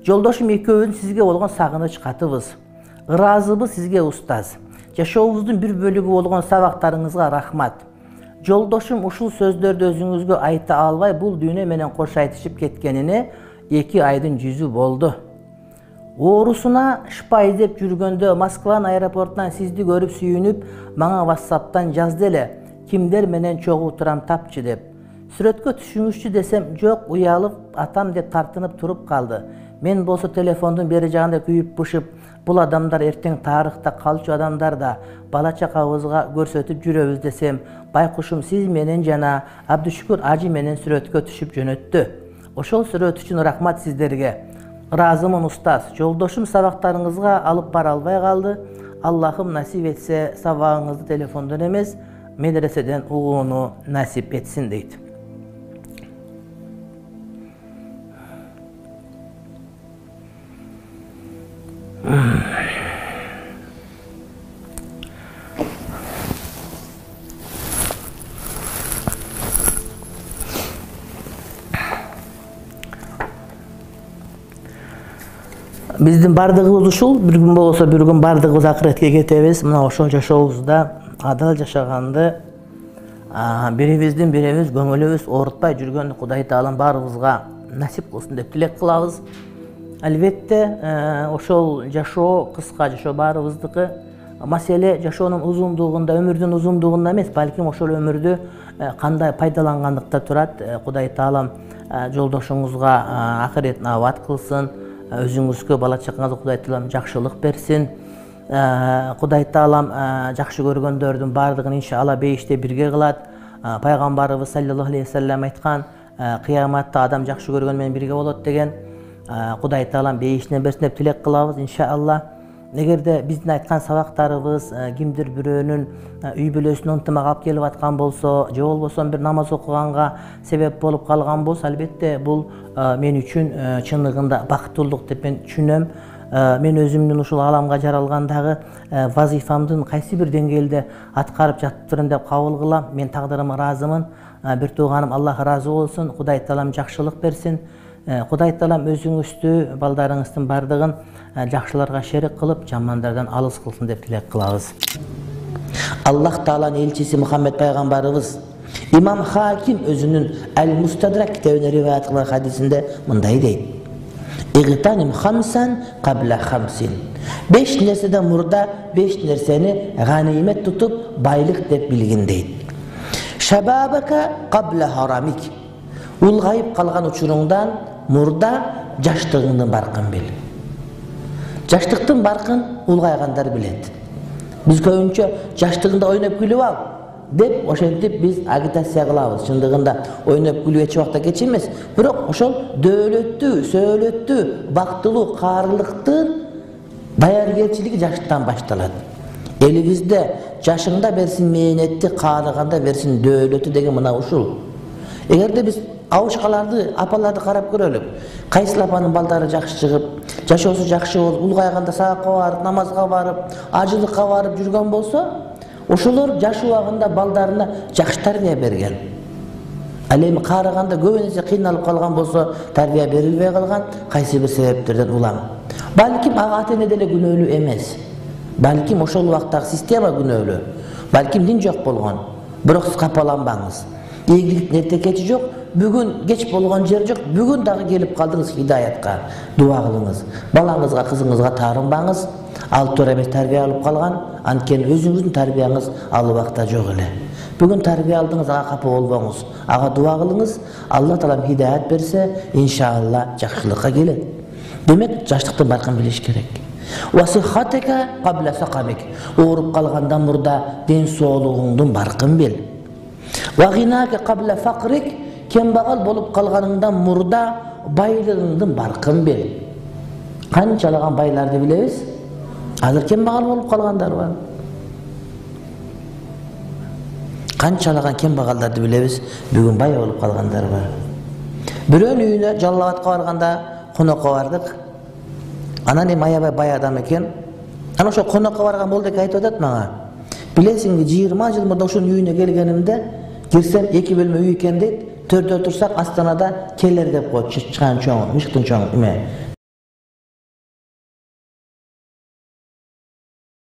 Жолдошум экөөбүздүн сизге болгон сагыныч катыбыз. Ыраазыбыз сизге устаз. Жашообуздун бир бөлүгү болгон сабактарыңызга рахмат. Жолдошум ушул сөздөрдү өзүңүзгө айта албай бул дүйнө менен кош айтышып кеткенине 2 айдын жүзү болду. Оорусуна шпа издеп жүргөндө Москванын аэропортунан сизди көрүп сүйүнүп, мага WhatsApp'тан жазды эле. Кимдер менен чогуу турам тапчы деп. Сүрөткө түшүңүзчү десем, жок, уялып, атам деп тартынып туруп калды. Мен болсо телефондун бери жагында күйүп бышып, бул адамдар эртең тарыхта калчу адамдар да бала чакабызга көрсөтүп жүрөбүз десем, байкушум сиз менен жана Абдышүкүр ажы менен сүрөткө түшүп жөнөттү. Ошол сүрөт үчүн рахмат сиздерге. Ыраазымын устаз. Жолдошум сабактарыңызга алып бара албай калды. Аллахым насип этсе, сабагыңызды телефондон эмес, медреседен угууну насип этсин дейт. Биздин бардыгыбыз ушул, бир күн болсо бир күн бардыгыбыз акыретке кетебиз. Мына ошол жашообузда адал жашаганды, бирибиздин бирибиз көңүлүбүз оорутпай жүргөндү Кудай Таалам баарыбызга насип кылсын деп тилек кылабыз. Албетте, ошол жашоо кыска жашоо баарыбыздыкы. Маселе жашоонун узундугунда, өмүрдүн узундугунда эмес, балким ошол өмүрдү кандай пайдалангандыкта турат. Кудай Таалам жолдошуңузга акыретін абад кылсын. Өзүңүзгө, бала чакаңызга Кудай Таалам жакшылык берсин. Кудай Таалам жакшы көргөндөрдүн баардыгын иншалла бейиште бирге кылат. Пайгамбарыбыз саллаллаху алейхи ва саллям айткан, кыяматта адам жакшы көргөн менен бирге болот деген. Кудай Таалам бейиштен берсин деп тилек кылабыз иншалла. Эгерде биздин айткан сабактарыбыз кимдир бирөөнүн үй бүлөсүнө ынтымак алып келип аткан болсо, же болбосо бир намаз окуганга себеп болуп калган болсо, албетте бул мен үчүн чындыгында бактылуулук деп мен түшүнөм. Мен өзүмдүн ушул ааламга жаралгандагы вазифамдын кайсы бир деңгээлде аткарып жатыптырмын деп кабыл кылам. Мен тагдырыма ыраазымын. Бир тууганым Аллах ыраазы болсун, Кудай Таалам жакшылык берсин. Кудай Таалам өзүңүздү, балдарыңыздын бардыгын жакшыларга шерик кылып, жамандардан алыс кылсын деп тилек кылабыз. Аллах Тааланын элчиси Мухаммед пайгамбарыбыз Имам Хаким өзүнүн Ал-Мустадрак китебине риваят кылган хадисинде мындай дейт: "Игтаним хамсан кабла хамсин." 5 нерседен мурда 5 нерсени ганимет тутуп, байлык деп билгин дейт. "Шабабака кабла харамик." Улгайып калган учуруңдан мурда жаштыгыңдын баркын бил. Жаштыктын баркын улгайгандар билет. Биз көбүнчө жаштыгында ойноп күлүп ал деп ошентип биз агитация кылабыз. Чындыгында ойноп күлүп эч убакта кеч эмес, бирок ошол дөөлөттүү, сөөлөттүү, бактылуу, каарылыктын даяргерчилиги жаштан башталат. Элибизде жашыңда берсин мээнетти, каарыганда берсин дөөлөтү деген мына ушул. Эгерде биз абышкаларды, апаларды карап көрөлүк. Кайсыл апанын балдары жакшы чыгып, жашоосу жакшы болуп, улгайганда сабакка барып, намазга барып, ажылыкка барып жүргөн болсо, ошолор жаш убагында балдарына жакшы тарбия берген. Ал эми каарыганда көп нерсе кыйналып калган болсо, тарбия берилбей калган, кайсы бир себептерден улам. Балким ата-эне деле күнөөлүү эмес. Балким ошол убактагы система күнөөлүү. Балким дин жок болгон. Бирок сиз капаланбаңыз. Ийгиликтин эрте кечи жок, бүгүн кеч болгон жер жок, бүгүн дагы келип калдыңыз хидаятка. Дуа кылыңыз. Балаңызга, кызыңызга таарынбаңыз. Ал туура эмес тарбия алып калган, анткени өзүңүздүн тарбияңыз ал убакта жок эле. Бүгүн тарбия алдыңыз, ага капа болбоңуз. Ага дуа кылыңыз. Алла Таалам хидаят берсе, иншалла жакшылыкка келет. Демек, жаштыктын баркын билиш керек. Васихатека кабла сакамик. Ооруп калгандан мурда ден соолугуңдун баркын бил. Вагинака кабла факрик. Кембагал болуп калганыңдан мурда байлыгыңдын баркын бил. Канчалаган байларды билебиз? Азыр кембагал болуп калгандар бар. Канчалаган кембагалдарды билебиз? Бүгүн бай болуп калгандар бар. Бирөөнүн үйүнө жаллабатка барганда конокко бардык. Анан эми аябай бай адам экен. Ана ошо конокко барган болдук айтып атат мага. Билесиңби, 20 жыл мурда ошонун үйүнө келгенимде, кирсем 2 бөлмө үй экен дейт. Төрдө турсак Астанада келер деп коет, чыган чоң, мыштын чоң эме.